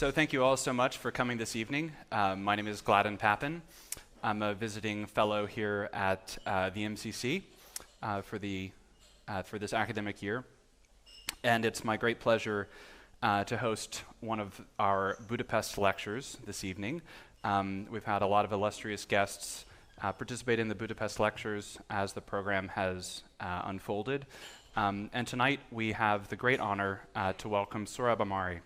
So thank you all so much for coming this evening. My name is Gladden Pappin. I'm a visiting fellow here at the MCC for this academic year. And it's my great pleasure to host one of our Budapest lectures this evening. We've had a lot of illustrious guests participate in the Budapest lectures as the program has unfolded. And tonight we have the great honor to welcome Sohrab Ahmari.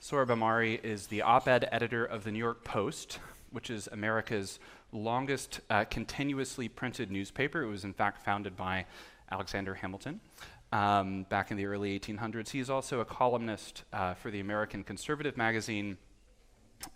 Sohrab Ahmari is the op-ed editor of the New York Post, which is America's longest continuously printed newspaper. It was in fact founded by Alexander Hamilton back in the early 1800s. He is also a columnist for the American Conservative magazine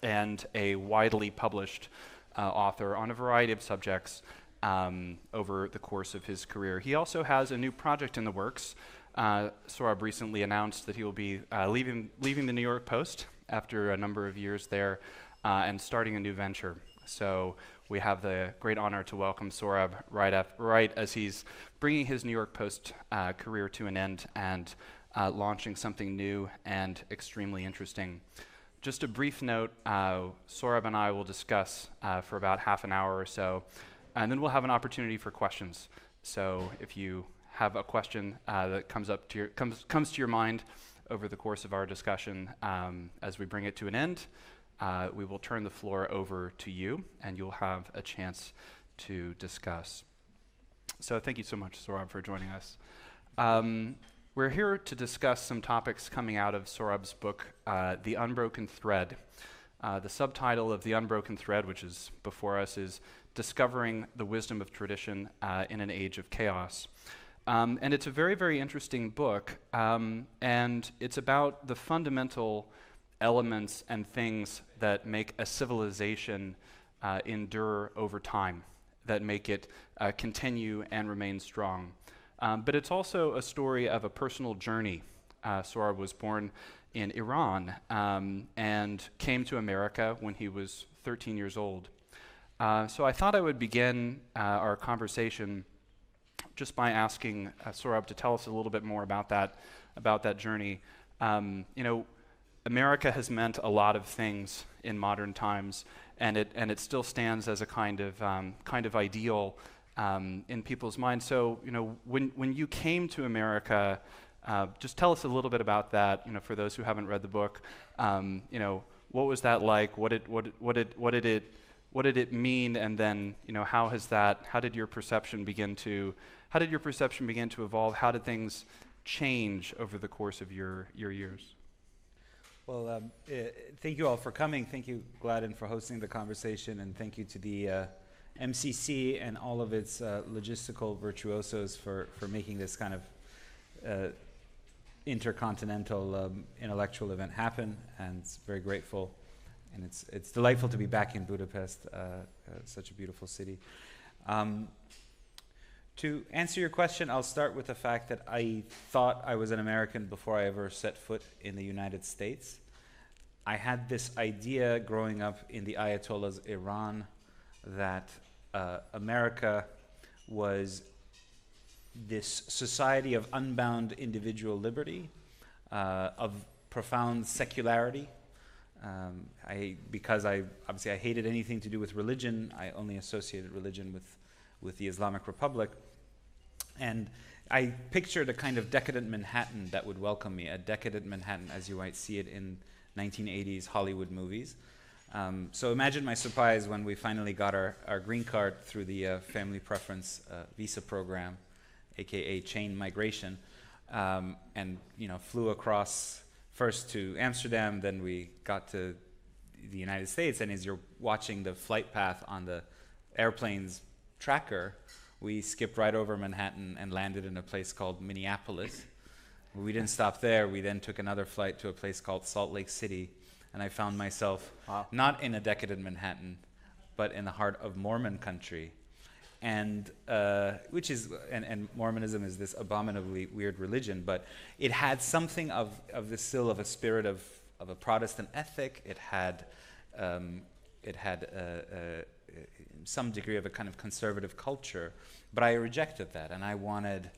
and a widely published author on a variety of subjects over the course of his career. He also has a new project in the works. Sohrab recently announced that he will be leaving the New York Post after a number of years there and starting a new venture. So we have the great honor to welcome Sohrab right as he's bringing his New York Post career to an end and launching something new and extremely interesting. Just a brief note, Sohrab and I will discuss for about half an hour or so, and then we'll have an opportunity for questions. So if you have a question that comes to your mind over the course of our discussion, as we bring it to an end, we will turn the floor over to you, and you'll have a chance to discuss. So thank you so much, Sohrab, for joining us. We're here to discuss some topics coming out of Sohrab's book, The Unbroken Thread. The subtitle of The Unbroken Thread, which is before us, is Discovering the Wisdom of Tradition in an Age of Chaos. And it's a very, very interesting book, and it's about the fundamental elements and things that make a civilization endure over time, that make it continue and remain strong. But it's also a story of a personal journey. Sohrab was born in Iran and came to America when he was 13 years old. So I thought I would begin our conversation just by asking Sohrab to tell us a little bit more about that journey. America has meant a lot of things in modern times, and it still stands as a kind of ideal in people's minds. So when you came to America, just tell us a little bit about that. For those who haven't read the book, what was that like? What did it mean? And then how did your perception begin to evolve? How did things change over the course of your years? Well, thank you all for coming. Thank you, Gladden, for hosting the conversation, and thank you to the MCC and all of its logistical virtuosos for making this kind of intercontinental intellectual event happen. And it's very grateful, and it's delightful to be back in Budapest, such a beautiful city. To answer your question, I'll start with the fact that I thought I was an American before I ever set foot in the United States. I had this idea growing up in the Ayatollah's Iran that America was this society of unbound individual liberty, of profound secularity. Because I hated anything to do with religion, I only associated religion with the Islamic Republic. And I pictured a kind of decadent Manhattan that would welcome me, a decadent Manhattan as you might see it in 1980s Hollywood movies. So imagine my surprise when we finally got our green card through the family preference visa program, aka chain migration, and flew across first to Amsterdam, then we got to the United States, and as you're watching the flight path on the airplane's tracker, we skipped right over Manhattan and landed in a place called Minneapolis. We didn't stop there. We then took another flight to a place called Salt Lake City, and I found myself not in a decadent Manhattan, but in the heart of Mormon country, and Mormonism is this abominably weird religion, but it had something of the still of a spirit of a Protestant ethic. It had some degree of a kind of conservative culture, but I rejected that, and I wanted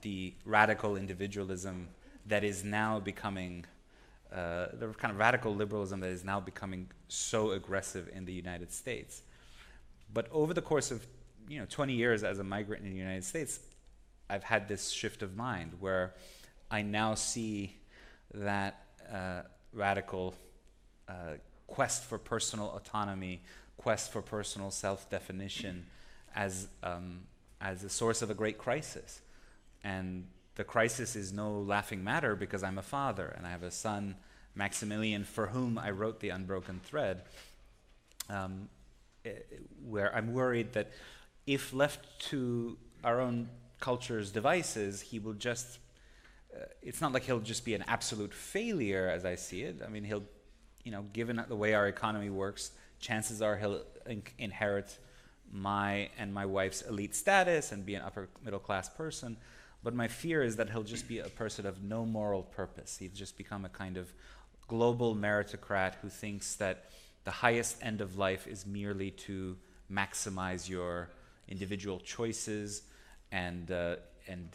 the radical individualism that is now becoming the kind of radical liberalism that is now becoming so aggressive in the United States. But over the course of 20 years as a migrant in the United States, I've had this shift of mind where I now see that radical quest for personal autonomy, quest for personal self-definition as a source of a great crisis. And the crisis is no laughing matter because I'm a father and I have a son, Maximilian, for whom I wrote the Unbroken thread, where I'm worried that if left to our own culture's devices, he will just, it's not like he'll just be an absolute failure as I see it. I mean, he'll, given the way our economy works, chances are he'll inherit my and my wife's elite status and be an upper middle class person. But my fear is that he'll just be a person of no moral purpose. He'll just become a kind of global meritocrat who thinks that the highest end of life is merely to maximize your individual choices and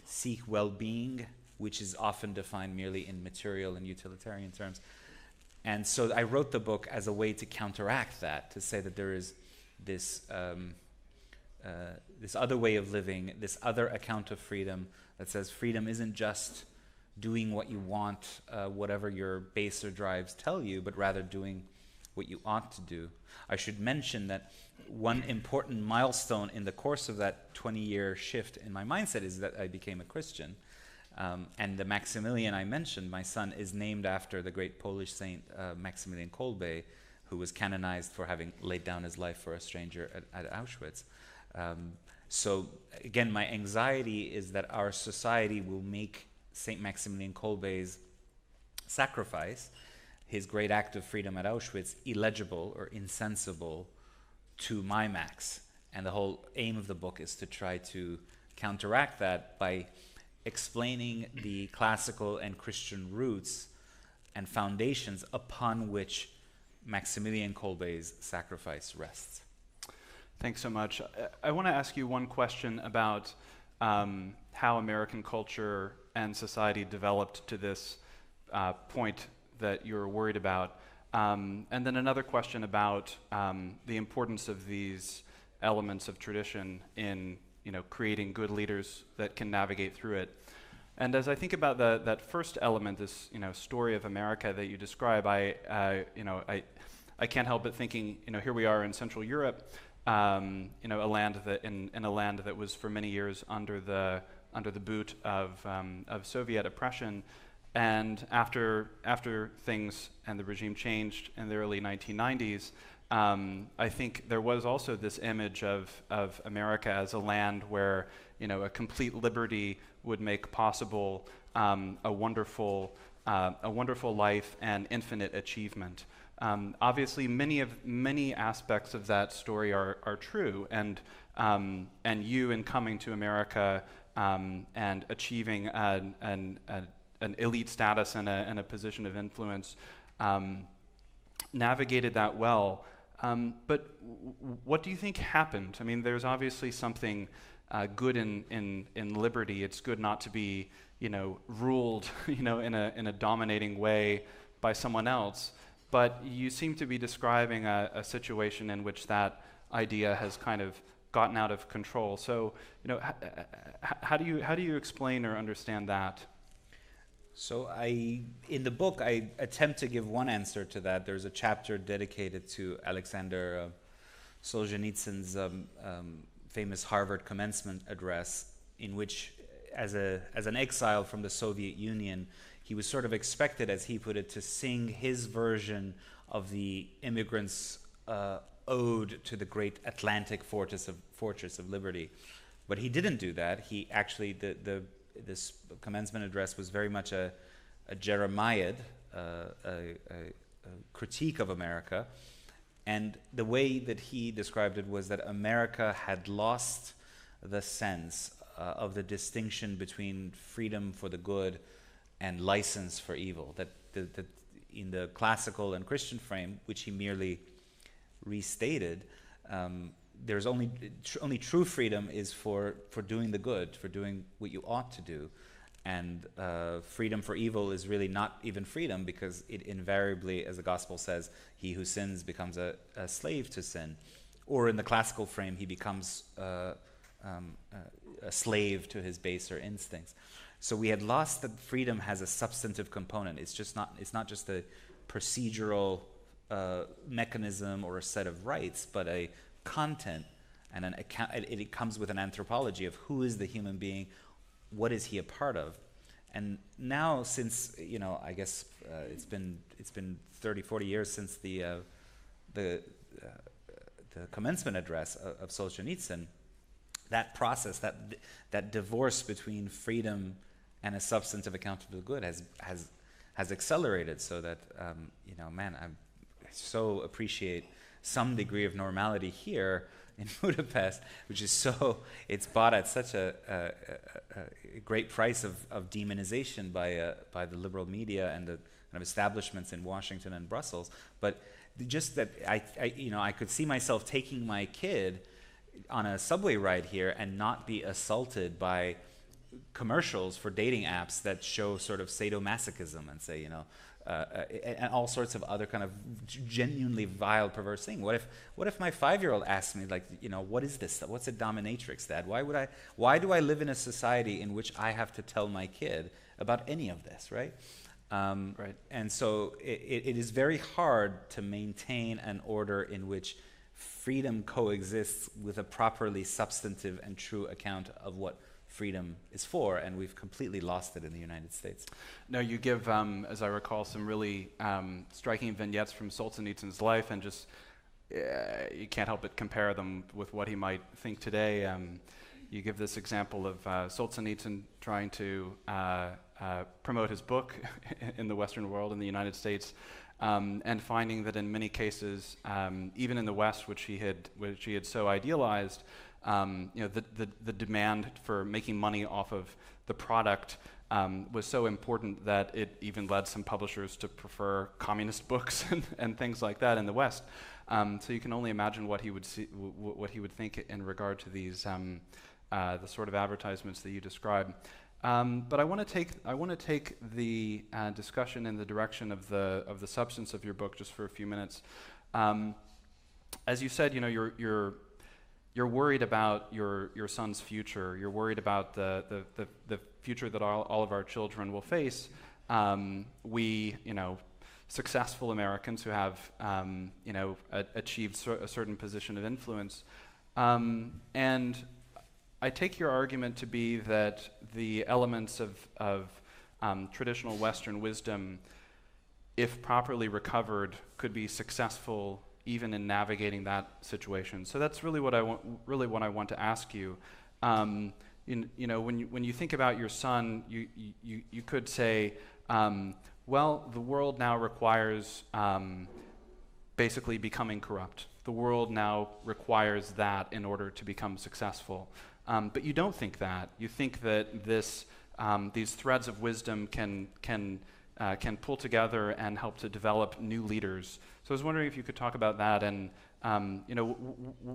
seek well-being, which is often defined merely in material and utilitarian terms. And so I wrote the book as a way to counteract that, to say that there is this this other way of living, this other account of freedom that says freedom isn't just doing what you want, whatever your baser drives tell you, but rather doing what you ought to do. I should mention that one important milestone in the course of that 20-year shift in my mindset is that I became a Christian. And the Maximilian I mentioned, my son, is named after the great Polish saint Maximilian Kolbe, who was canonized for having laid down his life for a stranger at Auschwitz. So again, my anxiety is that our society will make Saint Maximilian Kolbe's sacrifice, his great act of freedom at Auschwitz, illegible or insensible to my Max. And the whole aim of the book is to try to counteract that by explaining the classical and Christian roots and foundations upon which Maximilian Kolbe's sacrifice rests. Thanks so much. I want to ask you one question about how American culture and society developed to this point that you're worried about. And then another question about the importance of these elements of tradition in creating good leaders that can navigate through it. And as I think about that first element, this story of America that you describe, I can't help but thinking, here we are in Central Europe, a land that in a land that was for many years under the boot of Soviet oppression, and after things and the regime changed in the early 1990s, I think there was also this image of America as a land where a complete liberty would make possible a wonderful life and infinite achievement. Obviously, many aspects of that story are true, and you in coming to America and achieving an elite status and a position of influence navigated that well. But what do you think happened? I mean, there's obviously something good in liberty. It's good not to be ruled in a dominating way by someone else. But you seem to be describing a situation in which that idea has kind of gotten out of control. So, how do you explain or understand that? So in the book, I attempt to give one answer to that. There's a chapter dedicated to Alexander Solzhenitsyn's famous Harvard commencement address, in which, as an exile from the Soviet Union, he was sort of expected, as he put it, to sing his version of the immigrants' ode to the great Atlantic fortress of liberty. But he didn't do that. He actually, this commencement address was very much a Jeremiad, a critique of America. And the way that he described it was that America had lost the sense of the distinction between freedom for the good and license for evil. That in the classical and Christian frame, which he merely restated, there's only true freedom is for doing the good, for doing what you ought to do. And freedom for evil is really not even freedom, because it invariably, as the gospel says, he who sins becomes a slave to sin. Or in the classical frame, he becomes a slave to his baser instincts. So we had lost that freedom has a substantive component. It's not just a procedural mechanism or a set of rights, but a content and an account. It comes with an anthropology of who is the human being, what is he a part of. And now, since I guess it's been 30, 40 years since the commencement address of Solzhenitsyn, that process, that divorce between freedom and a substantive accountable good has accelerated, so that I so appreciate some degree of normality here in Budapest, which is it's bought at such a great price of demonization by the liberal media and the kind of establishments in Washington and Brussels. But just that I could see myself taking my kid on a subway ride here and not be assaulted by commercials for dating apps that show sort of sadomasochism and say, and all sorts of other kind of genuinely vile, perverse thing. What if my 5-year-old asked me, like, what is this? What's a dominatrix, Dad? Why do I live in a society in which I have to tell my kid about any of this, right? Right. And so it is very hard to maintain an order in which freedom coexists with a properly substantive and true account of what freedom is for, and we've completely lost it in the United States. No, you give, as I recall, some really striking vignettes from Solzhenitsyn's life, and just you can't help but compare them with what he might think today. You give this example of Solzhenitsyn trying to promote his book in the Western world, in the United States, and finding that in many cases, even in the West, which he had so idealized, the demand for making money off of the product was so important that it even led some publishers to prefer communist books and things like that in the West. So you can only imagine what he would think in regard to these the sort of advertisements that you describe. But I want to take the discussion in the direction of the substance of your book just for a few minutes. As you said, you're worried about your son's future. You're worried about the future that all of our children will face. We, successful Americans who have, achieved a certain position of influence, and I take your argument to be that the elements of traditional Western wisdom, if properly recovered, could be successful even in navigating that situation. So that's really what I want to ask you. When you think about your son, you could say, well, the world now requires basically becoming corrupt. The world now requires that in order to become successful. But you don't think that. You think that these threads of wisdom can pull together and help to develop new leaders. So I was wondering if you could talk about that, and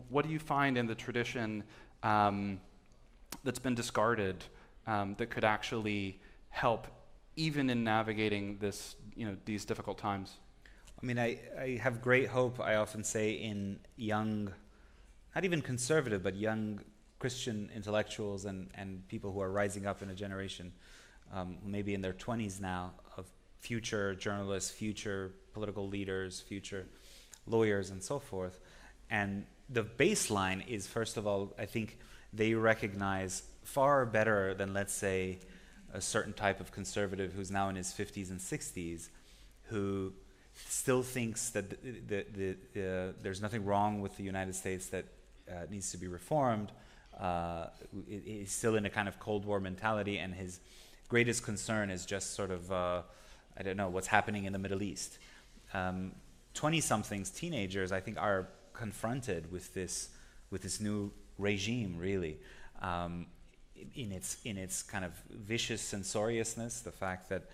what do you find in the tradition that's been discarded that could actually help even in navigating these difficult times? I mean, I have great hope, I often say, in young, not even conservative, but young Christian intellectuals and people who are rising up in a generation, maybe in their 20s now, of future journalists, future political leaders, future lawyers, and so forth. And the baseline is, first of all, I think they recognize far better than, let's say, a certain type of conservative who's now in his 50s and 60s, who still thinks that there's nothing wrong with the United States that needs to be reformed. He's still in a kind of Cold War mentality, and his greatest concern is just sort of, what's happening in the Middle East. 20-somethings, teenagers, I think, are confronted with this new regime, really, in its kind of vicious censoriousness, the fact that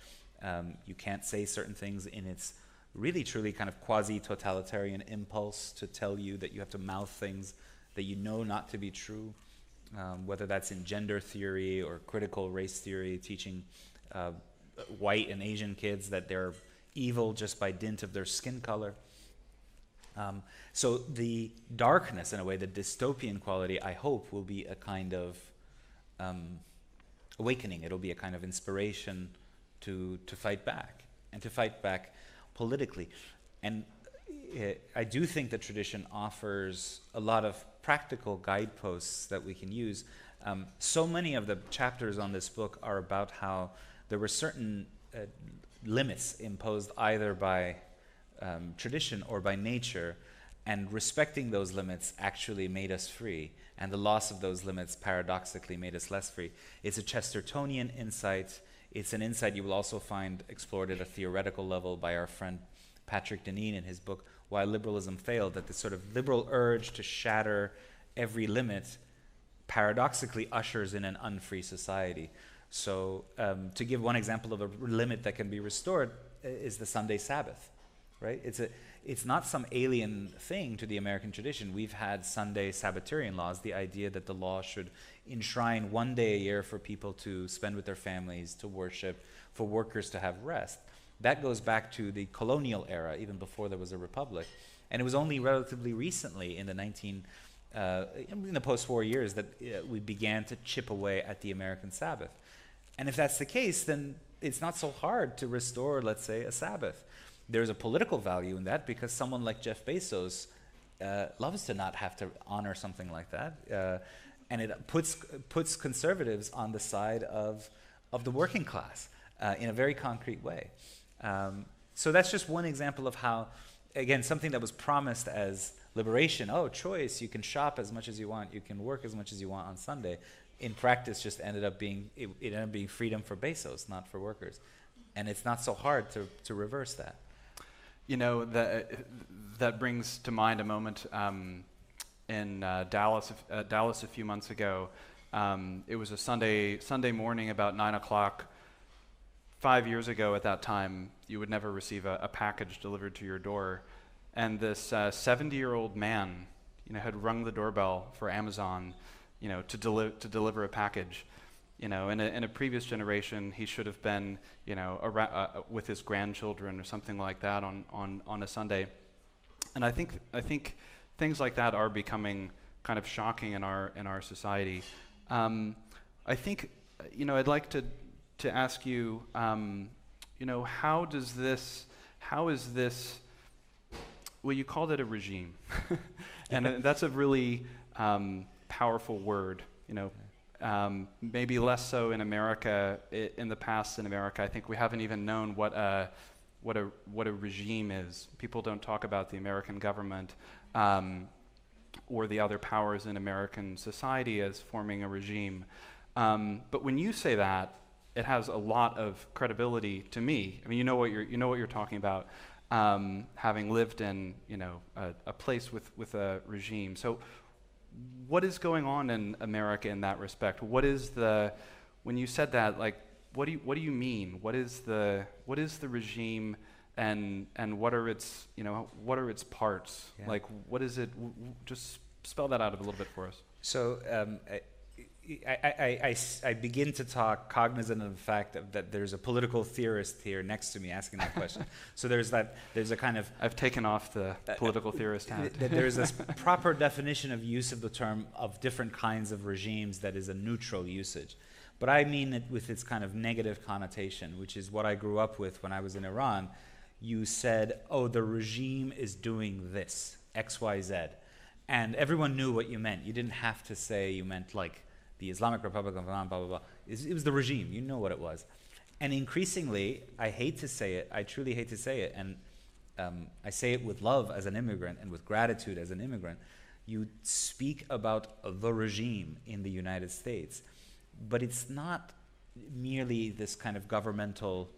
you can't say certain things, in its really truly kind of quasi-totalitarian impulse to tell you that you have to mouth things that you know not to be true. whether that's in gender theory or critical race theory, teaching white and Asian kids that they're evil just by dint of their skin color. So the darkness, in a way, the dystopian quality, I hope, will be a kind of awakening. It'll be a kind of inspiration to fight back, and to fight back politically. And I do think the tradition offers a lot of practical guideposts that we can use. So many of the chapters on this book are about how there were certain limits imposed either by tradition or by nature, and respecting those limits actually made us free, and the loss of those limits paradoxically made us less free. It's a Chestertonian insight. It's an insight you will also find explored at a theoretical level by our friend Patrick Deneen in his book, Why Liberalism Failed, that this sort of liberal urge to shatter every limit paradoxically ushers in an unfree society. So to give one example of a limit that can be restored is the Sunday Sabbath, right? It's not some alien thing to the American tradition. We've had Sunday Sabbatarian laws, the idea that the law should enshrine one day a year for people to spend with their families, to worship, for workers to have rest. That goes back to the colonial era, even before there was a republic. And it was only relatively recently in the post-war years that we began to chip away at the American Sabbath. And if that's the case, then it's not so hard to restore, let's say, a Sabbath. There's a political value in that, because someone like Jeff Bezos loves to not have to honor something like that. And it puts conservatives on the side of the working class in a very concrete way. So that's just one example of how, again, something that was promised as liberation, choice, you can shop as much as you want, you can work as much as you want on Sunday, in practice just ended up being freedom for Bezos, not for workers. And it's not so hard to reverse that. You know, that brings to mind a moment in Dallas a few months ago. It was a Sunday morning about 9 o'clock. 5 years ago at that time, you would never receive a package delivered to your door. And this 70-year-old man, had rung the doorbell for Amazon, to deliver a package. In a previous generation, he should have been, with his grandchildren or something like that on a Sunday. And I think things like that are becoming kind of shocking in our society. I think, I'd like to ask you, how is this? Well, you called it a regime, and that's a really powerful word. Maybe less so in America. In the past, in America, I think we haven't even known what a regime is. People don't talk about the American government or the other powers in American society as forming a regime. But when you say that, it has a lot of credibility to me. I mean, you know what you're talking about, having lived in a place with a regime. So, what is going on in America in that respect? When you said that, like, what do you mean? What is the regime, and what are its parts? Yeah. Like, what is it? Just spell that out a little bit for us. So. I begin to talk cognizant of the fact that there's a political theorist here next to me asking that question. So there's a kind of... I've taken off the political theorist hat. There's this proper definition of use of the term of different kinds of regimes that is a neutral usage. But I mean it with its kind of negative connotation, which is what I grew up with when I was in Iran. You said, the regime is doing this, X, Y, Z. And everyone knew what you meant. You didn't have to say you meant like the Islamic Republic of Iran, blah, blah, blah. It was the regime. You know what it was. And increasingly, I hate to say it, I truly hate to say it, and I say it with love as an immigrant and with gratitude as an immigrant, you speak about the regime in the United States, but it's not merely this kind of governmental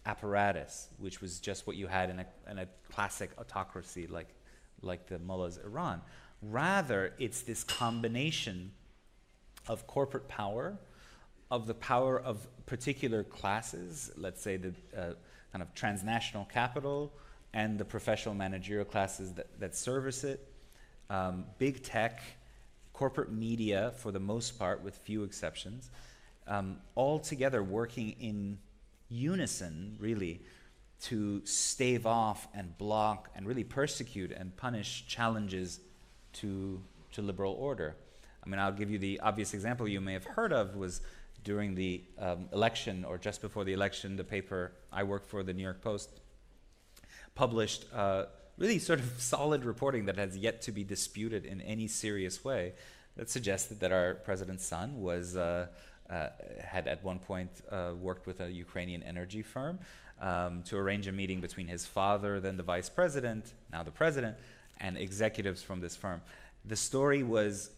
apparatus, which was just what you had in a classic autocracy like the mullahs Iran. Rather, it's this combination of corporate power, of the power of particular classes, let's say the kind of transnational capital and the professional managerial classes that service it, big tech, corporate media, for the most part, with few exceptions, all together working in unison, really, to stave off and block and really persecute and punish challenges to liberal order. I mean, I'll give you the obvious example you may have heard of was during the election, or just before the election, the paper I work for, the New York Post, published really sort of solid reporting that has yet to be disputed in any serious way, that suggested that our president's son was had at one point worked with a Ukrainian energy firm to arrange a meeting between his father, then the vice president, now the president, and executives from this firm. The story was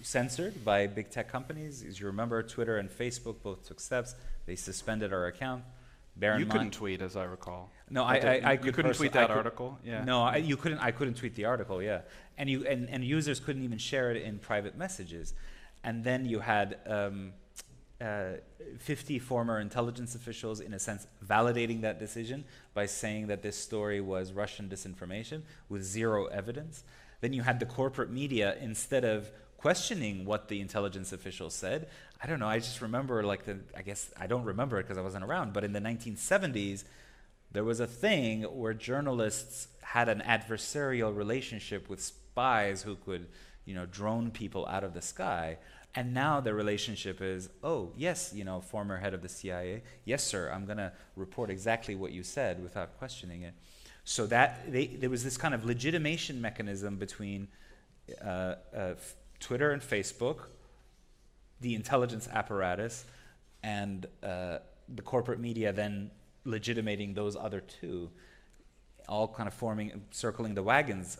censored by big tech companies. As you remember, Twitter and Facebook both took steps. They suspended our account. You couldn't tweet, as I recall. No, I you couldn't tweet that article. Yeah. No, you couldn't. I couldn't tweet the article. Yeah, and users couldn't even share it in private messages. And then you had 50 former intelligence officials, in a sense, validating that decision by saying that this story was Russian disinformation with zero evidence. Then you had the corporate media, instead of questioning what the intelligence officials said. I don't know, I just remember, I guess I don't remember it because I wasn't around, but in the 1970s, there was a thing where journalists had an adversarial relationship with spies who could, drone people out of the sky. And now the relationship is, oh, yes, former head of the CIA, yes, sir, I'm going to report exactly what you said without questioning it. So that there was this kind of legitimation mechanism between Twitter and Facebook, the intelligence apparatus, and the corporate media then legitimating those other two, all kind of circling the wagons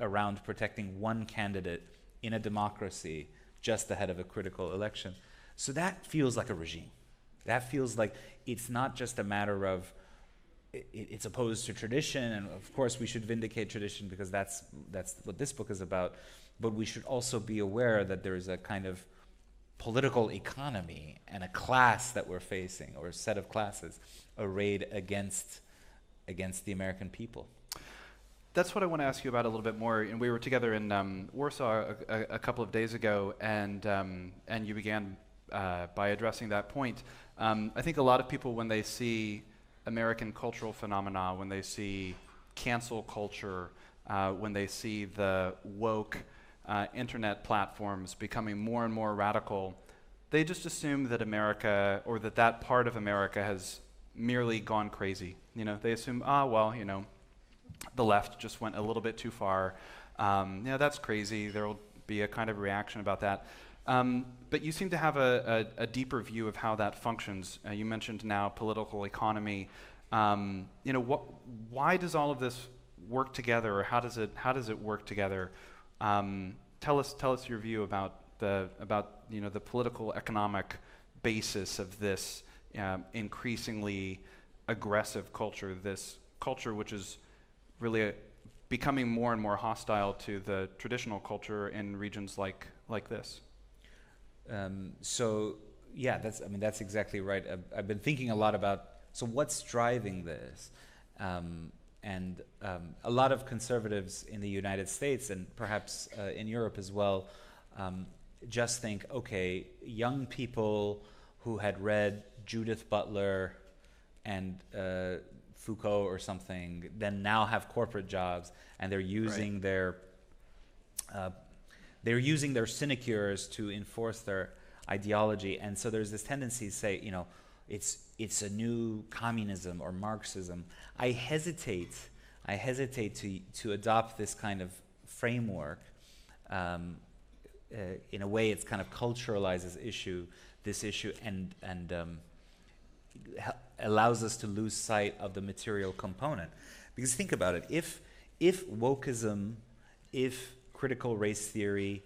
around protecting one candidate in a democracy just ahead of a critical election. So that feels like a regime. That feels like it's not just a matter of it's opposed to tradition, and of course we should vindicate tradition because that's what this book is about, but we should also be aware that there is a kind of political economy and a class that we're facing, or a set of classes arrayed against the American people. That's what I want to ask you about a little bit more. And we were together in Warsaw a couple of days ago, and you began by addressing that point. I think a lot of people, when they see American cultural phenomena, when they see cancel culture, when they see the woke internet platforms becoming more and more radical, they just assume that America, or that part of America, has merely gone crazy. They assume, the left just went a little bit too far. That's crazy. There will be a kind of reaction about that. But you seem to have a deeper view of how that functions. You mentioned now political economy. Why does all of this work together, or how does it work together? Tell us your view about the political economic basis of this increasingly aggressive culture. This culture which is really becoming more and more hostile to the traditional culture in regions like this. That's exactly right. I've been thinking a lot about, so what's driving this? And a lot of conservatives in the United States, and perhaps in Europe as well, just think, okay, young people who had read Judith Butler and Foucault or something, then now have corporate jobs, and they're using their sinecures to enforce their ideology. And so there's this tendency to say, it's a new communism or Marxism. I hesitate to adopt this kind of framework. In a way, it's kind of culturalizes this issue and allows us to lose sight of the material component. Because think about it, if wokeism, if critical race theory,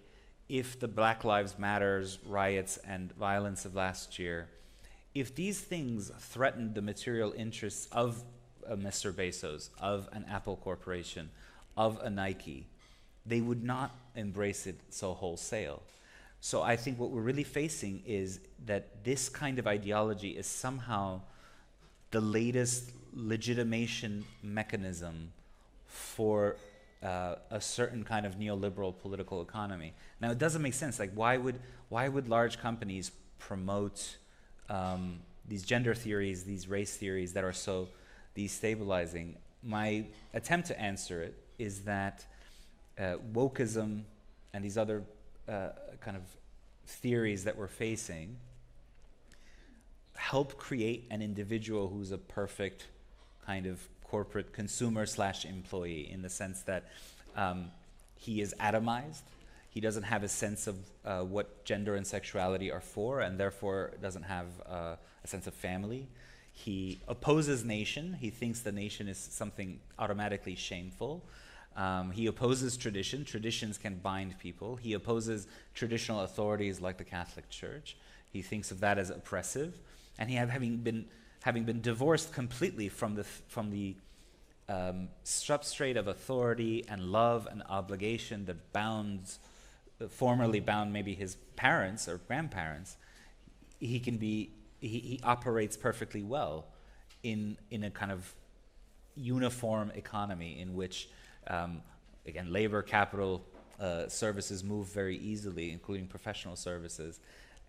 if the Black Lives Matters riots and violence of last year, if these things threatened the material interests of Mr. Bezos, of an Apple Corporation, of a Nike, they would not embrace it so wholesale. So I think what we're really facing is that this kind of ideology is somehow the latest legitimation mechanism for a certain kind of neoliberal political economy. Now, it doesn't make sense. Like, why would large companies promote these gender theories, these race theories that are so destabilizing? My attempt to answer it is that wokeism and these other kind of theories that we're facing help create an individual who's a perfect kind of corporate consumer / employee, in the sense that he is atomized. He doesn't have a sense of what gender and sexuality are for, and therefore doesn't have a sense of family. He opposes nation. He thinks the nation is something automatically shameful. He opposes tradition. Traditions can bind people. He opposes traditional authorities like the Catholic Church. He thinks of that as oppressive. And having been divorced completely from the substrate of authority and love and obligation that formerly bound maybe his parents or grandparents, he operates perfectly well in a kind of uniform economy in which, again, labor, capital, services move very easily, including professional services.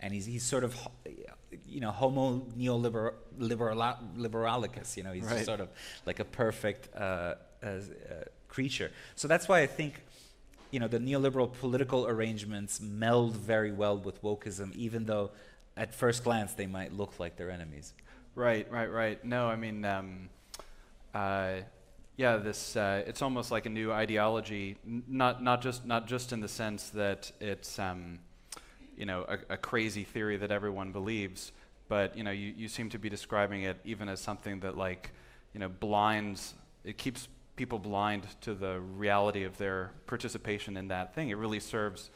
And he's sort of, homo neoliberalicus, he's right. just sort of like a perfect creature. So that's why I think, the neoliberal political arrangements meld very well with wokeism, even though at first glance they might look like they're enemies. Right. No, I mean, it's almost like a new ideology, not just in the sense that it's a crazy theory that everyone believes, but you seem to be describing it even as something that keeps people blind to the reality of their participation in that thing. It really serves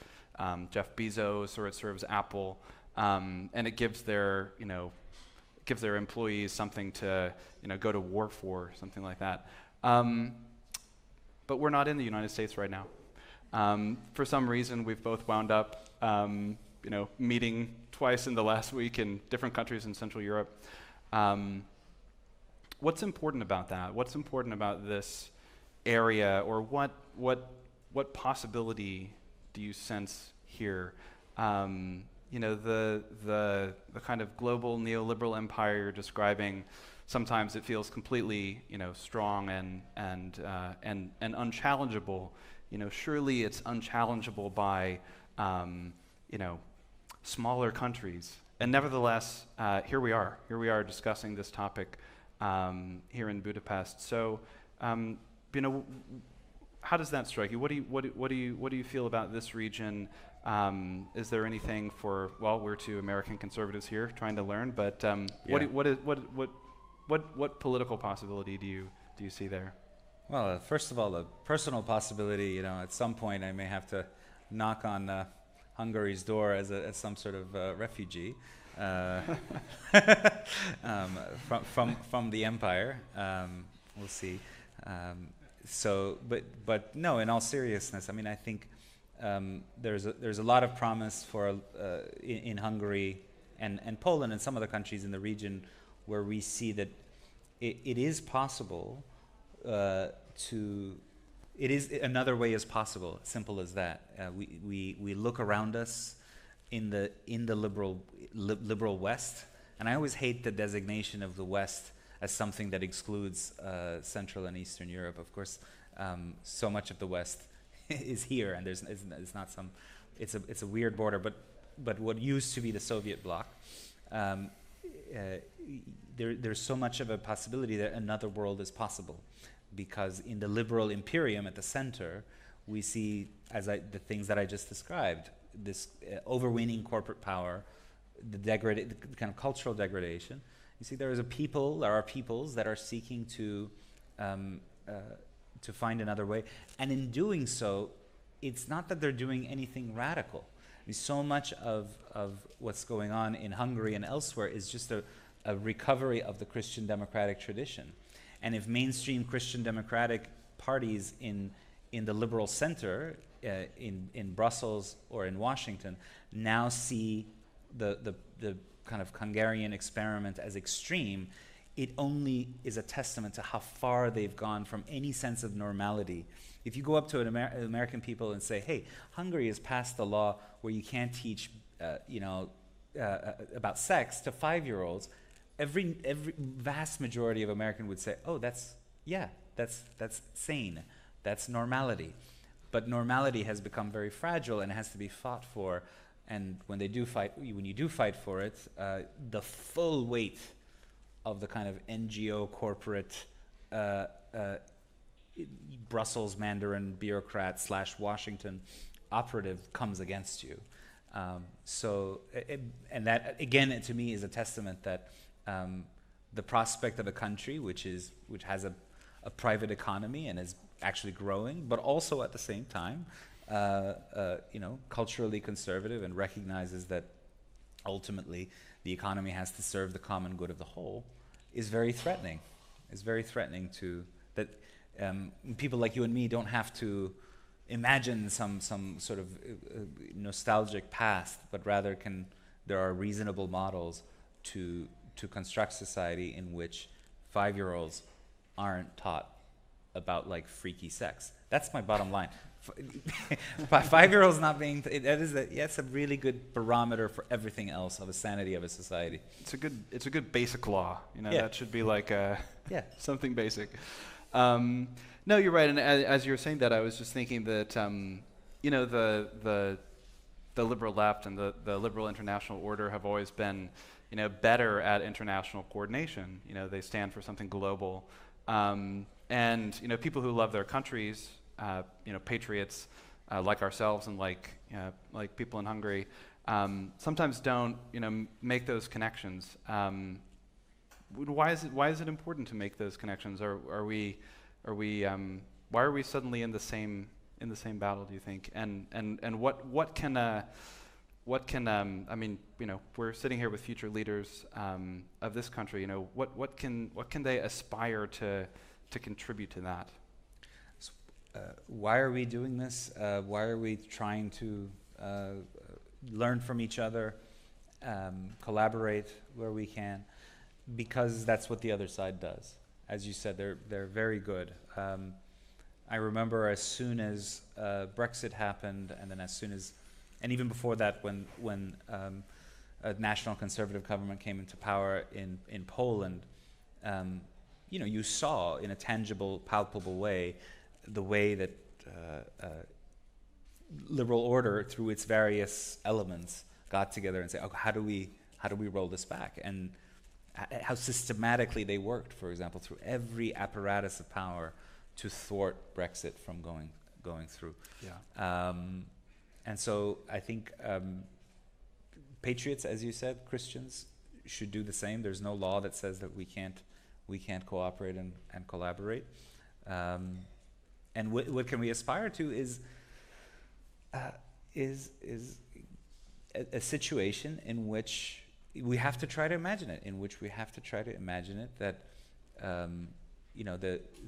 Jeff Bezos, or it serves Apple, and it gives their employees something to go to war for, something like that. But we're not in the United States right now. For some reason, we've both wound up meeting twice in the last week in different countries in Central Europe. What's important about that? What's important about this area, or what possibility do you sense here? The kind of global neoliberal empire you're describing, sometimes it feels completely strong and unchallengeable. Surely it's unchallengeable by smaller countries. And nevertheless, here we are discussing this topic here in Budapest. So, how does that strike you? What do you feel about this region? Is there anything we're two American conservatives here trying to learn, but what political possibility do you see there? Well, first of all, a personal possibility. At some point I may have to knock on Hungary's door as some sort of refugee from the empire. We'll see. But no. In all seriousness, I mean, I think there's a lot of promise for in Hungary and Poland and some other countries in the region where we see that it is possible another way is possible. Simple as that. We look around us in the liberal West, and I always hate the designation of the West as something that excludes Central and Eastern Europe. Of course, so much of the West is here, and it's not some. It's a weird border, but what used to be the Soviet bloc. There's so much of a possibility that another world is possible, because in the liberal imperium at the center, we see, the things that I just described, this overweening corporate power, the kind of cultural degradation. You see, there are peoples that are seeking to find another way, and in doing so, it's not that they're doing anything radical. I mean, so much of what's going on in Hungary and elsewhere is just a recovery of the Christian democratic tradition. And if mainstream Christian democratic parties in the liberal center, in Brussels or in Washington, now see the kind of Hungarian experiment as extreme, it only is a testament to how far they've gone from any sense of normality. If you go up to an American people and say, hey, Hungary has passed the law where you can't teach about sex to 5-year-olds, every vast majority of American would say, oh, that's sane, that's normality. But normality has become very fragile and has to be fought for. And when you do fight for it, the full weight of the kind of NGO corporate Brussels Mandarin bureaucrat / Washington operative comes against you. And that again to me is a testament that the prospect of a country which has a private economy and is actually growing, but also at the same time, culturally conservative and recognizes that ultimately the economy has to serve the common good of the whole, is very threatening. It's very threatening to that people like you and me don't have to imagine some sort of nostalgic past, but rather there are reasonable models to construct society in which 5-year-olds aren't taught about like freaky sex. That's my bottom line. 5-year-olds not being that's a really good barometer for everything else of the sanity of a society. It's a good basic law. That should be like something basic. No, you're right. And as you were saying that, I was just thinking that the liberal left and the liberal international order have always been better at international coordination. They stand for something global. And people who love their countries, patriots like ourselves and like people in Hungary, sometimes don't make those connections. Why is it important to make those connections? Why are we suddenly in the same battle, do you think? And what can we're sitting here with future leaders of this country. What can they aspire to contribute to that? Why are we doing this? Why are we trying to learn from each other, collaborate where we can? Because that's what the other side does. As you said, they're very good. I remember as soon as Brexit happened, and then and even before that, when a national conservative government came into power in Poland, you saw in a tangible, palpable way the way that liberal order, through its various elements, got together and said, "Oh, how do we roll this back?" And how systematically they worked, for example, through every apparatus of power to thwart Brexit from going through. Yeah. And so I think patriots, as you said, Christians, should do the same. There's no law that says that we can't cooperate and collaborate. And what can we aspire to is a situation in which we have to try to imagine it, that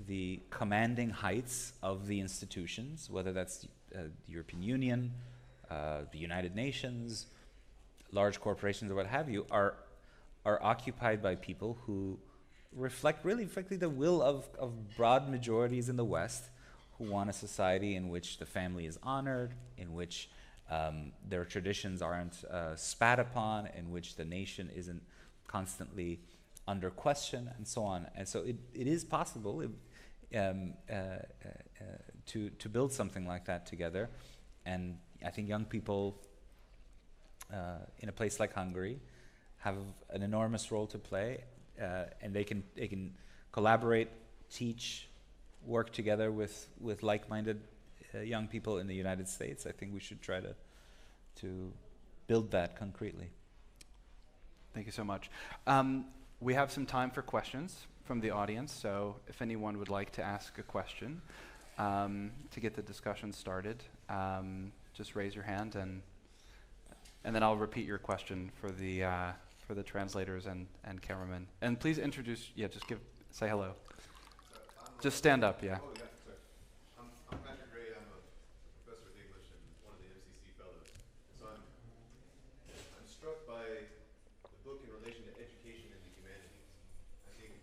the commanding heights of the institutions, whether that's the European Union, the United Nations, large corporations, or what have you, are occupied by people who reflect the will of broad majorities in the West, who want a society in which the family is honored, in which their traditions aren't spat upon, in which the nation isn't constantly under question, and so on. And so it is possible to build something like that together. And I think young people in a place like Hungary have an enormous role to play, and they can collaborate, teach, work together with like-minded young people in the United States. I think we should try to build that concretely. Thank you so much. We have some time for questions from the audience, so if anyone would like to ask a question to get the discussion started, just raise your hand, and then I'll repeat your question for the translators and cameramen. And please introduce. Yeah, just say hello. Just stand up. Yeah. Oh, yeah, sorry. I'm Patrick Gray. I'm a professor of English and one of the MCC fellows. So I'm struck by the book in relation to education and the humanities. I think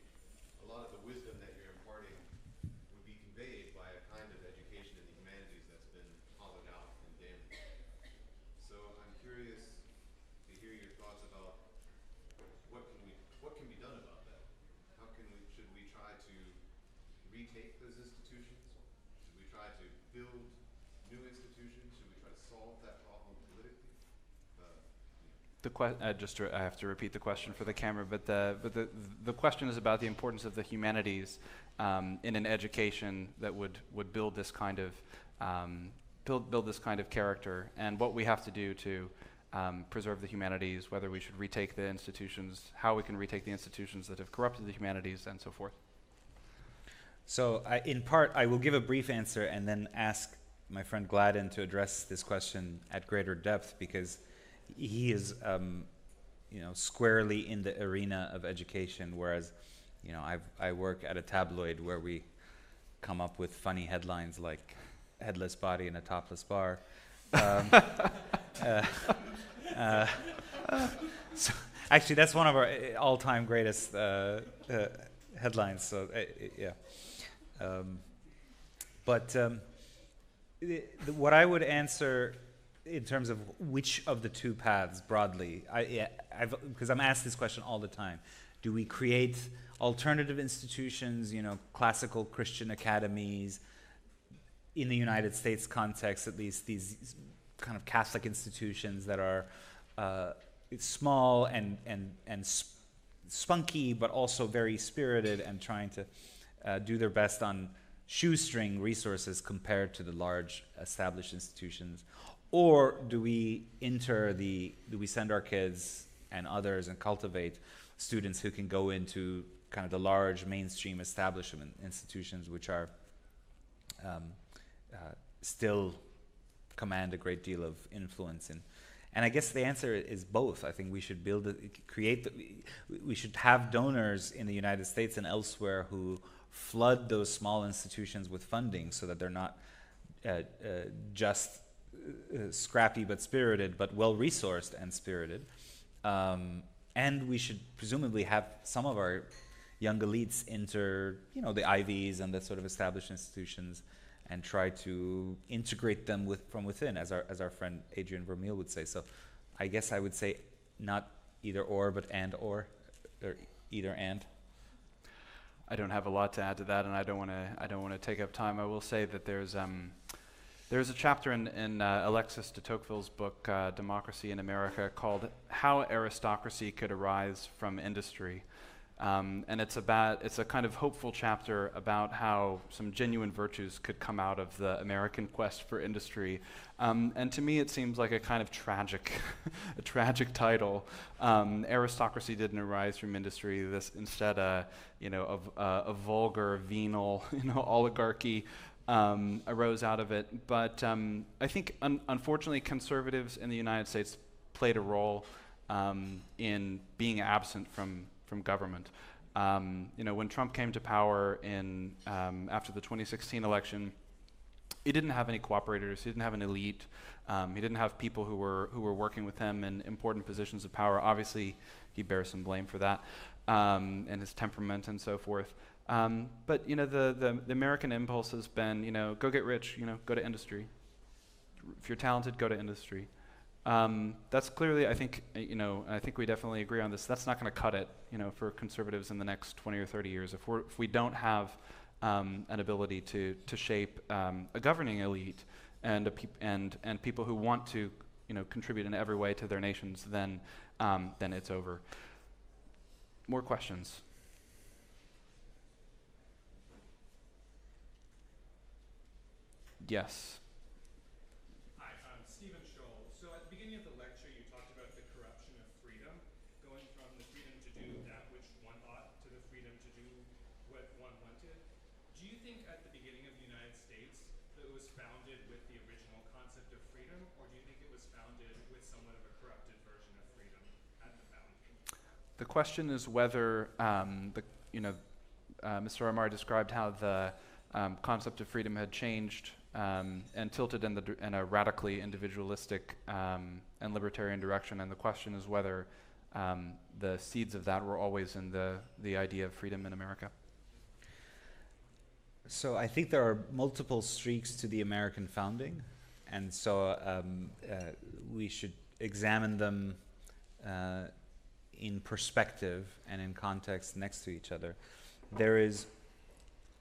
try to retake those institutions? Should we try to build new institutions? Should we try to solve that problem politically? I have to repeat the question for the camera, but the question is about the importance of the humanities in an education that would build this kind of build this kind of character, and what we have to do to preserve the humanities, whether we should retake the institutions, how we can retake the institutions that have corrupted the humanities, and so forth. So in part, I will give a brief answer and then ask my friend Gladden to address this question at greater depth, because he is squarely in the arena of education, whereas I work at a tabloid where we come up with funny headlines like headless body in a topless bar. So actually, that's one of our all-time greatest headlines. So yeah. What I would answer in terms of which of the two paths broadly, because I'm asked this question all the time: do we create alternative institutions, classical Christian academies, in the United States context at least, these kind of Catholic institutions that are small and spunky, but also very spirited and trying to do their best on shoestring resources compared to the large established institutions? Or do we send our kids and others and cultivate students who can go into kind of the large mainstream establishment institutions, which are still command a great deal of influence in? And I guess the answer is both. I think we should we should have donors in the United States and elsewhere who flood those small institutions with funding so that they're not just scrappy but spirited, but well-resourced and spirited. And we should presumably have some of our young elites enter, the Ivies and the sort of established institutions, and try to integrate them from within, as our friend Adrian Vermeil would say. So, I guess I would say not either or, but and or either and. I don't have a lot to add to that, and I don't want to take up time. I will say that there's a chapter in Alexis de Tocqueville's book Democracy in America called "How Aristocracy Could Arise from Industry." And it's a kind of hopeful chapter about how some genuine virtues could come out of the American quest for industry. And to me, it seems like a kind of tragic, a tragic title. Aristocracy didn't arise from industry. This instead, a vulgar, venal, oligarchy arose out of it. But I think, unfortunately, conservatives in the United States played a role in being absent from government. When Trump came to power after the 2016 election, he didn't have any cooperators. He didn't have an elite. He didn't have people who were working with him in important positions of power. Obviously, he bears some blame for that, and his temperament and so forth. But the American impulse has been, go get rich. Go to industry. If you're talented, go to industry. That's clearly, I think, I think we definitely agree on this. That's not going to cut it, for conservatives in the next 20 or 30 years. If we don't have an ability to shape a governing elite and people who want to, contribute in every way to their nations, then it's over. More questions? Yes. The question is whether Mr. Amire described how the concept of freedom had changed and tilted in a radically individualistic and libertarian direction, and the question is whether the seeds of that were always in the idea of freedom in America. So I think there are multiple streaks to the American founding, and so we should examine them in perspective and in context next to each other. there is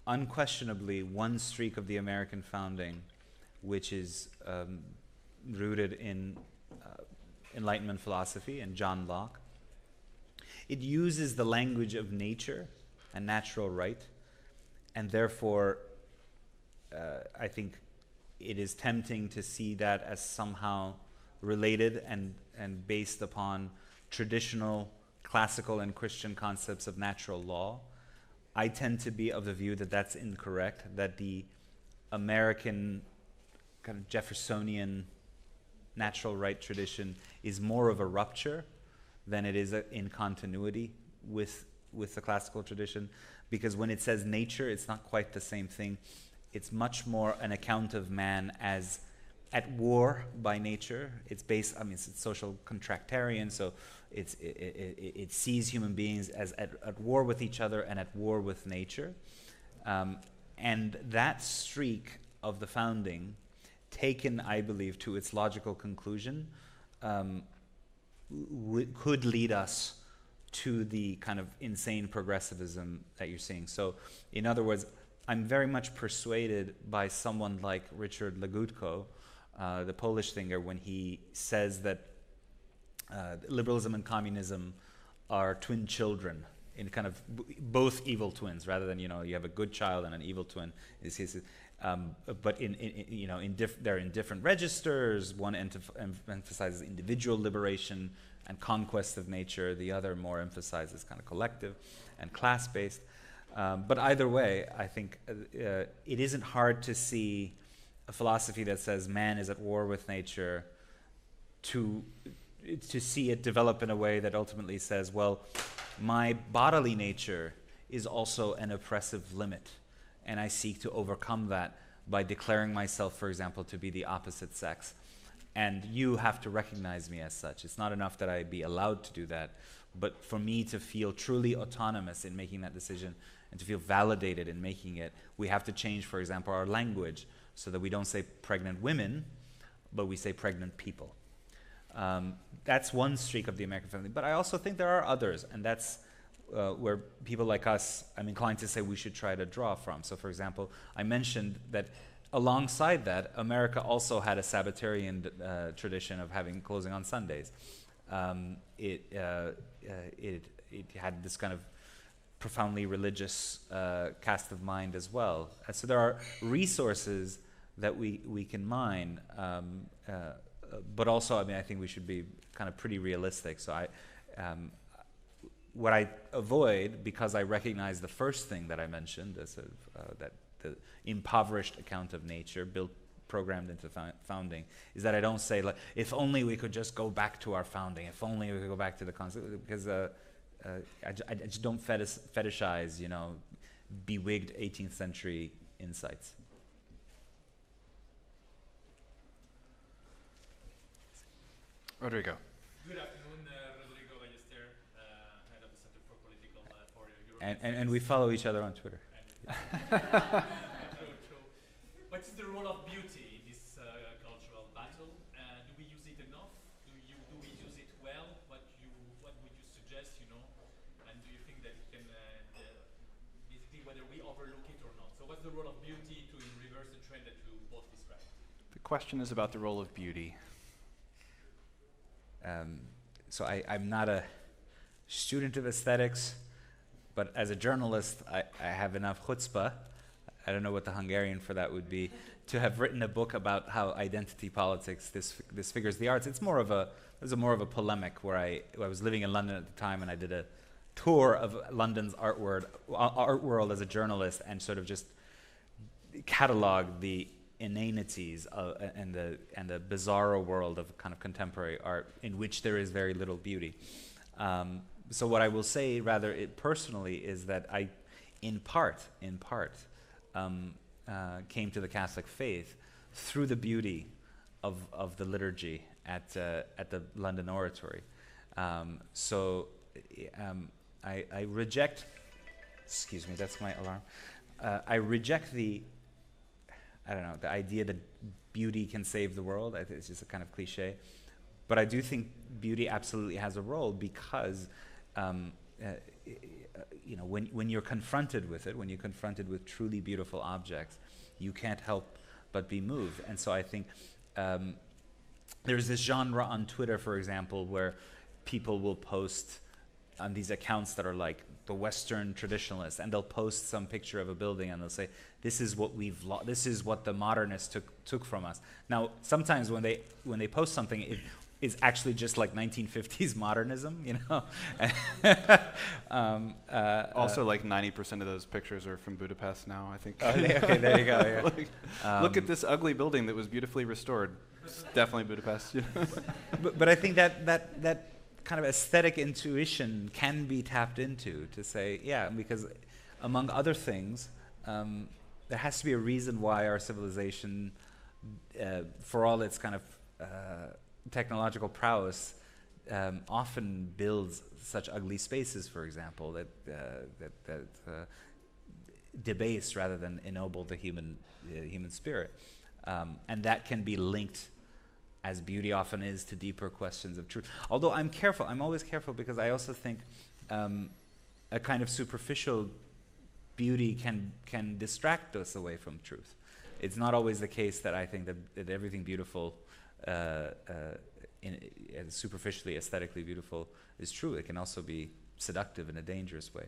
unquestionably one streak of the American founding which is rooted in Enlightenment philosophy and John Locke. It uses the language of nature and natural right, and therefore I think it is tempting to see that as somehow related and based upon traditional classical and Christian concepts of natural law. I tend to be of the view that that's incorrect, that the American kind of Jeffersonian natural right tradition is more of a rupture than it is in continuity with the classical tradition, because when it says nature, it's not quite the same thing. It's much more an account of man as at war by nature. It's based, it's social contractarian, so it sees human beings as at war with each other and at war with nature. And that streak of the founding, taken, I believe, to its logical conclusion, could lead us to the kind of insane progressivism that you're seeing. So, in other words, I'm very much persuaded by someone like Richard Legutko, the Polish thinker, when he says that liberalism and communism are twin children, in kind of both evil twins, rather than, you have a good child and an evil twin. But they're in different registers. One emphasizes individual liberation and conquest of nature. The other more emphasizes kind of collective and class-based. But either way, I think it isn't hard to see a philosophy that says man is at war with nature, to see it develop in a way that ultimately says, well, my bodily nature is also an oppressive limit, and I seek to overcome that by declaring myself, for example, to be the opposite sex. And you have to recognize me as such. It's not enough that I be allowed to do that, but for me to feel truly autonomous in making that decision and to feel validated in making it, we have to change, for example, our language so that we don't say pregnant women, but we say pregnant people. That's one streak of the American family. But I also think there are others, and that's where people like us, I'm inclined to say we should try to draw from. So, for example, I mentioned that alongside that, America also had a Sabbatarian tradition of having closing on Sundays. It had this kind of profoundly religious cast of mind as well. So there are resources that we can mine, but also, I think we should be kind of pretty realistic. So what I avoid, because I recognize the first thing that I mentioned, that the impoverished account of nature programmed into founding, is that I don't say, like, if only we could just go back to our founding, if only we could go back to the concept, because I just don't fetishize, bewigged 18th century insights. Rodrigo. Good afternoon, Rodrigo Ballester, head of the Center for Political for Europe. And we follow each other on Twitter. True. What is the role of beauty in this cultural battle? Do we use it enough? Do we use it well? What would you suggest? And do you think that it can basically whether we overlook it or not? So what's the role of beauty to reverse the trend that you both described? The question is about the role of beauty. So I'm not a student of aesthetics, but as a journalist, I have enough chutzpah, I don't know what the Hungarian for that would be, to have written a book about how identity politics disfigures the arts. It was more of a polemic where I was living in London at the time, and I did a tour of London's art world as a journalist, and sort of just cataloged the inanities and the bizarro world of kind of contemporary art in which there is very little beauty. So what I will say, rather personally, is that I, in part, came to the Catholic faith through the beauty of the liturgy at the London Oratory. I reject. Excuse me, that's my alarm. I reject the idea that beauty can save the world. I think it's just a kind of cliche. But I do think beauty absolutely has a role, because when you're confronted with it, when you're confronted with truly beautiful objects, you can't help but be moved. And so I think there's this genre on Twitter, for example, where people will post on these accounts that are like the Western traditionalists, and they'll post some picture of a building and they'll say, this is what this is what the modernists took from us. Now, sometimes when they post something, it is actually just like 1950s modernism, you know. Also, like 90% of those pictures are from Budapest now, I think. Okay, there you go. Yeah. Look at this ugly building that was beautifully restored. It's definitely Budapest. You know? but I think that kind of aesthetic intuition can be tapped into to say, yeah, because among other things, there has to be a reason why our civilization, for all its kind of technological prowess, often builds such ugly spaces, for example, that debase rather than ennoble the human spirit, and that can be linked, as beauty often is, to deeper questions of truth. Although I'm always careful, because I also think a kind of superficial beauty can distract us away from truth. It's not always the case that I think that everything beautiful, superficially, aesthetically beautiful, is true. It can also be seductive in a dangerous way.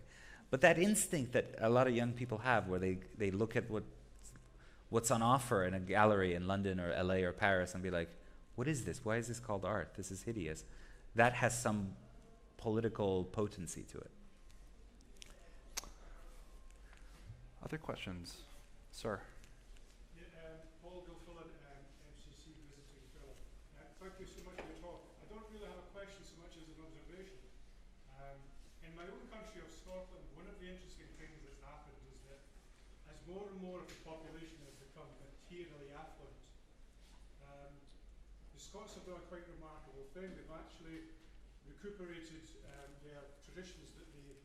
But that instinct that a lot of young people have, where they look at what's on offer in a gallery in London or LA or Paris and be like, what is this? Why is this called art? This is hideous. That has some political potency to it. Other questions? Sir. Paul Gilfillan, MCC visiting fellow. Thank you so much for your talk. I don't really have a question so much as an observation. In my own country of Scotland, one of the interesting things that's happened is that as more and more of the population has become materially affluent, the Scots have done a quite remarkable thing. They've actually recuperated their traditions that they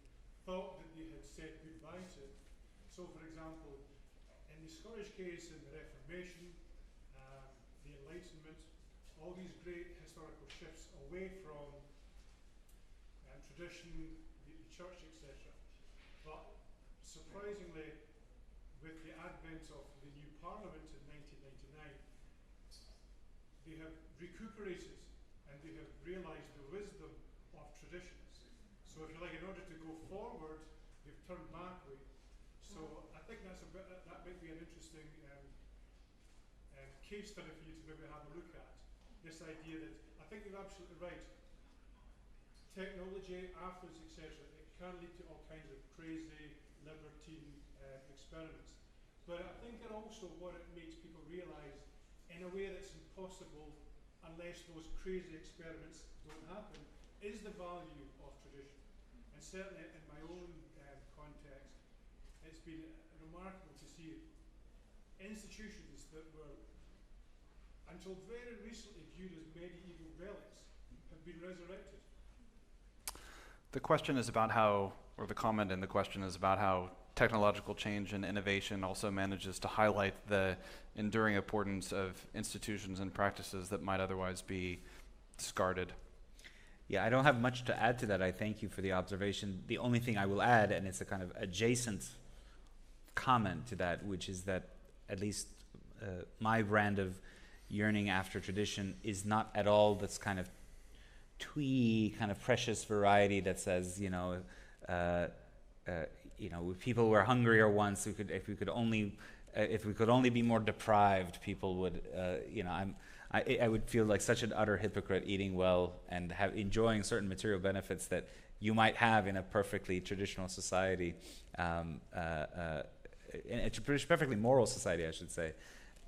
thought that they had said goodbye to. So, for example, in the Scottish case, in the Reformation, the Enlightenment, all these great historical shifts away from tradition, the church, etc. But surprisingly, with the advent of the new Parliament in 1999, they have recuperated and they have realised the wisdom of traditions. So, if you like, in order to go forward, they've turned backward. So I think that might be an interesting case study for you to maybe have a look at. This idea that, I think you're absolutely right, technology, affluence, etc., it can lead to all kinds of crazy, libertine experiments. But I think that also what it makes people realise, in a way that's impossible unless those crazy experiments don't happen, is the value of tradition. And certainly in my own context, it's been remarkable to see institutions that were, until very recently, viewed as medieval relics have been resurrected. The question is about how, or the comment in the question is about how technological change and innovation also manages to highlight the enduring importance of institutions and practices that might otherwise be discarded. Yeah, I don't have much to add to that. I thank you for the observation. The only thing I will add, and it's a kind of adjacent comment to that, which is that at least my brand of yearning after tradition is not at all this kind of twee, kind of precious variety that says, if people were hungrier once, if we could only be more deprived, people would, I would feel like such an utter hypocrite eating well and enjoying certain material benefits that you might have in a perfectly traditional society, in a perfectly moral society, I should say.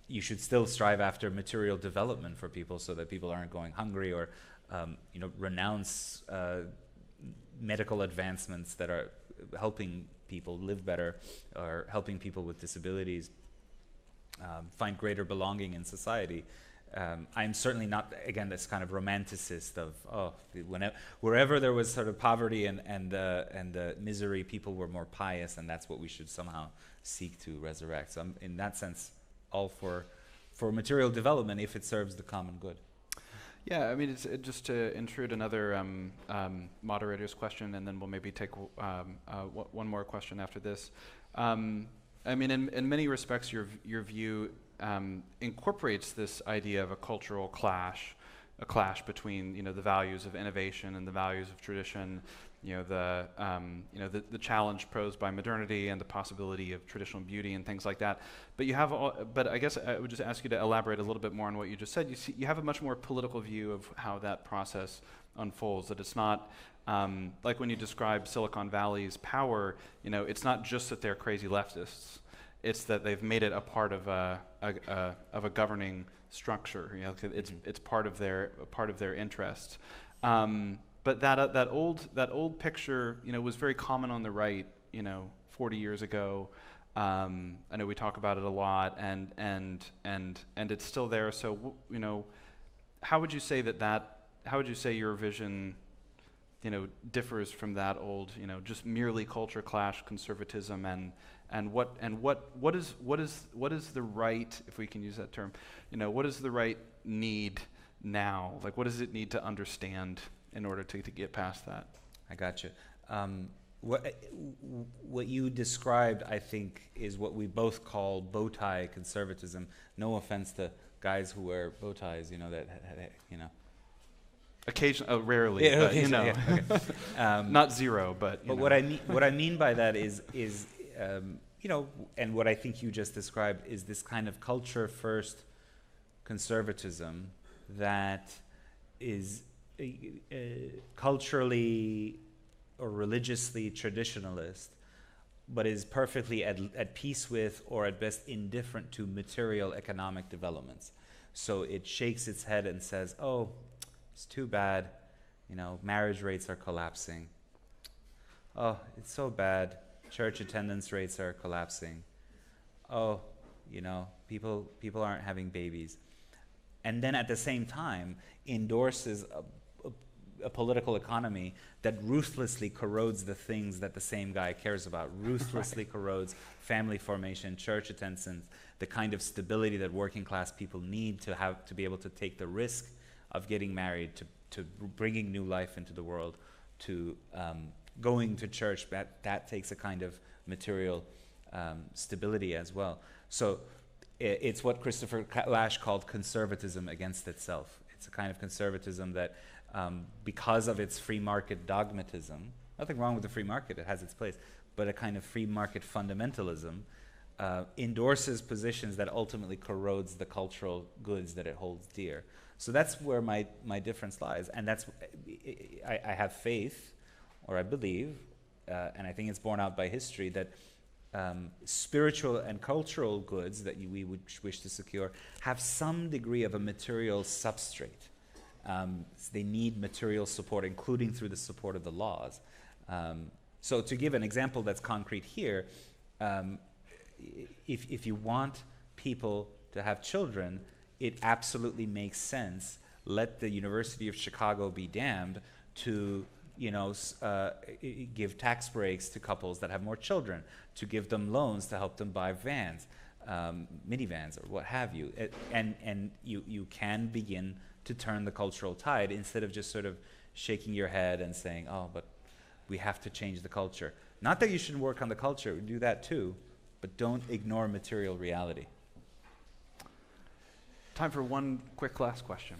You should still strive after material development for people so that people aren't going hungry or, renounce medical advancements that are helping people live better or helping people with disabilities find greater belonging in society. I'm certainly not, again, this kind of romanticist of, wherever there was sort of poverty and misery, people were more pious, and that's what we should somehow seek to resurrect. So I'm, in that sense, all for material development if it serves the common good. Yeah, I mean, just to intrude another moderator's question, and then we'll maybe take one more question after this. I mean, in many respects, your view incorporates this idea of a cultural clash, a clash between the values of innovation and the values of tradition, the challenge posed by modernity and the possibility of traditional beauty and things like that. But I guess I would just ask you to elaborate a little bit more on what you just said. You have a much more political view of how that process unfolds. That it's not like when you describe Silicon Valley's power. It's not just that they're crazy leftists. It's that they've made it a part of a governing structure. It's part of their interest. But that old picture, was very common on the right, 40 years ago. I know we talk about it a lot, and it's still there. So, how would you say how would you say your vision, differs from that old, just merely culture clash, conservatism, and what is the right, if we can use that term, what is the right need now? Like, what does it need to understand in order to get past that? I got you. What you described, I think, is what we both call bow tie conservatism. No offense to guys who wear bow ties, Occasionally, rarely, yeah, but, okay. not zero, but. But what I mean by that is and what I think you just described is this kind of culture first conservatism that is culturally or religiously traditionalist, but is perfectly at peace with, or at best indifferent to, material economic developments. So it shakes its head and says, oh, it's too bad, marriage rates are collapsing. Oh, it's so bad, church attendance rates are collapsing. Oh, people aren't having babies. And then at the same time endorses a political economy that ruthlessly corrodes the things that the same guy cares about, ruthlessly corrodes family formation, church attendance, the kind of stability that working class people need to be able to take the risk of getting married, to bringing new life into the world, to going to church. That takes a kind of material stability as well. So it's what Christopher Lasch called conservatism against itself. It's a kind of conservatism that, because of its free market dogmatism, nothing wrong with the free market, it has its place, but a kind of free market fundamentalism endorses positions that ultimately corrodes the cultural goods that it holds dear. So that's where my difference lies, and that's I have faith, or I believe, and I think it's borne out by history, that spiritual and cultural goods that we would wish to secure have some degree of a material substrate. They need material support, including through the support of the laws. So to give an example that's concrete here, if you want people to have children, it absolutely makes sense. Let the University of Chicago be damned to give tax breaks to couples that have more children, to give them loans to help them buy vans, minivans, or what have you. And you can begin to turn the cultural tide instead of just sort of shaking your head and saying, oh, but we have to change the culture. Not that you shouldn't work on the culture, do that too, but don't ignore material reality. Time for one quick last question.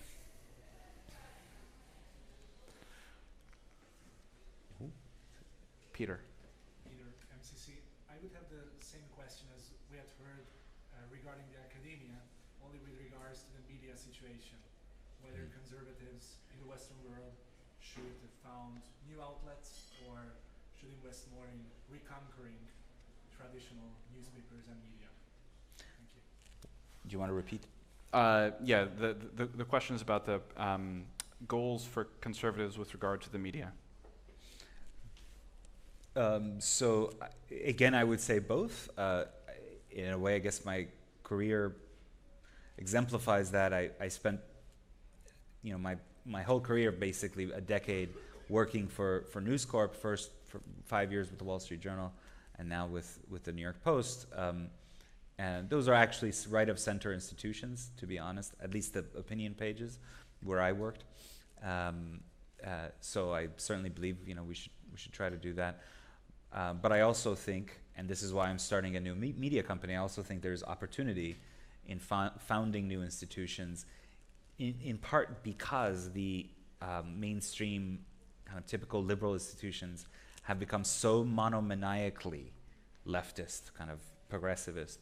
Peter. Peter, MCC. I would have the same question as we had heard regarding the academia, only with regards to the media situation. Whether conservatives in the Western world should found new outlets or should invest more in reconquering traditional newspapers and media. Thank you. Do you want to repeat? Yeah, the question is about the goals for conservatives with regard to the media. So again, I would say both. In a way, I guess my career exemplifies that. I spent, my whole career, basically a decade, working for News Corp. First for 5 years with the Wall Street Journal, and now with the New York Post. And those are actually right of center institutions, to be honest. At least the opinion pages. where I worked. So I certainly believe we should try to do that. But I also think, and this is why I'm starting a new media company, I also think there's opportunity in founding new institutions, in part because the mainstream kind of typical liberal institutions have become so monomaniacally leftist, kind of progressivist,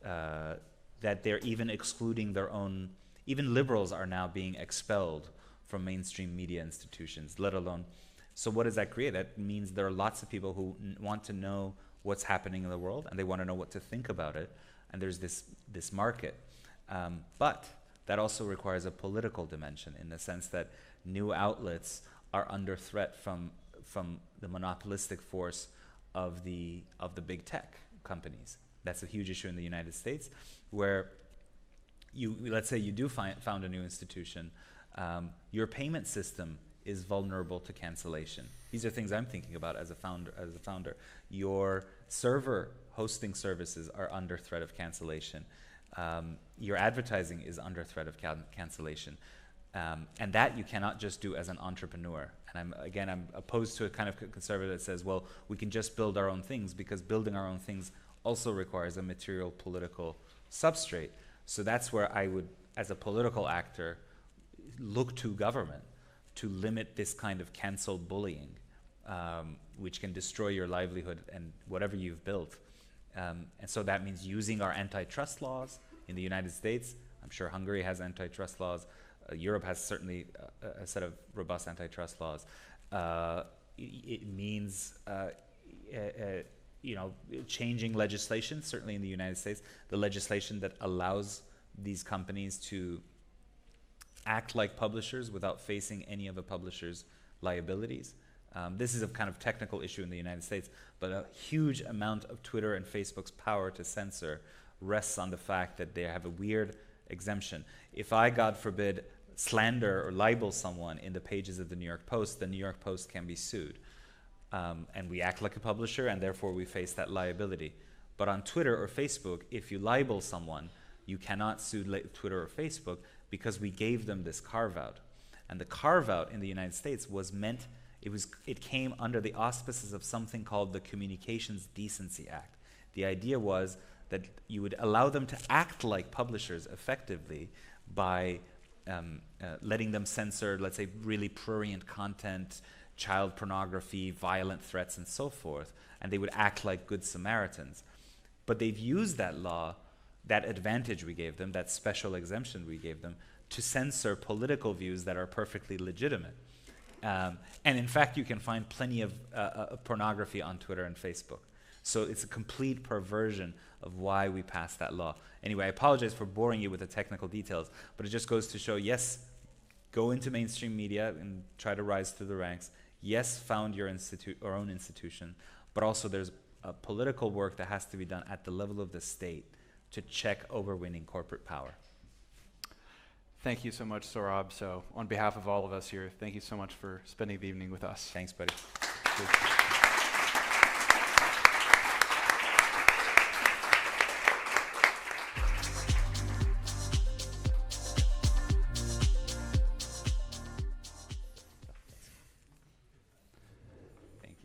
that they're even excluding their own, even liberals are now being expelled from mainstream media institutions, let alone. So what does that create? That means there are lots of people who want to know what's happening in the world, and they want to know what to think about it, and there's this market. But that also requires a political dimension, in the sense that new outlets are under threat from the monopolistic force of the big tech companies. That's a huge issue in the United States, where let's say you do found a new institution, your payment system is vulnerable to cancellation. These are things I'm thinking about as a founder. Your server hosting services are under threat of cancellation. Your advertising is under threat of cancellation. And that you cannot just do as an entrepreneur. And I'm opposed to a kind of conservative that says, well, we can just build our own things, because building our own things also requires a material political substrate. So that's where I would, as a political actor, look to government to limit this kind of cancel bullying, which can destroy your livelihood and whatever you've built. And so that means using our antitrust laws in the United States. I'm sure Hungary has antitrust laws. Europe has certainly a set of robust antitrust laws. It means changing legislation, certainly in the United States, the legislation that allows these companies to act like publishers without facing any of a publisher's liabilities. This is a kind of technical issue in the United States, but a huge amount of Twitter and Facebook's power to censor rests on the fact that they have a weird exemption. If I, God forbid, slander or libel someone in the pages of the New York Post can be sued. And we act like a publisher, and therefore we face that liability. But on Twitter or Facebook, if you libel someone, you cannot sue Twitter or Facebook, because we gave them this carve-out. And the carve-out in the United States was meant, it came under the auspices of something called the Communications Decency Act. The idea was that you would allow them to act like publishers effectively by letting them censor, let's say, really prurient content, child pornography, violent threats, and so forth, and they would act like good Samaritans. But they've used that law, that advantage we gave them, that special exemption we gave them, to censor political views that are perfectly legitimate. And in fact, you can find plenty of pornography on Twitter and Facebook. So it's a complete perversion of why we passed that law. Anyway, I apologize for boring you with the technical details, but it just goes to show, yes, go into mainstream media and try to rise through the ranks. Yes, found your own institution, but also there's a political work that has to be done at the level of the state to check overweening corporate power. Thank you so much, Saurabh. So on behalf of all of us here, thank you so much for spending the evening with us. Thanks, buddy.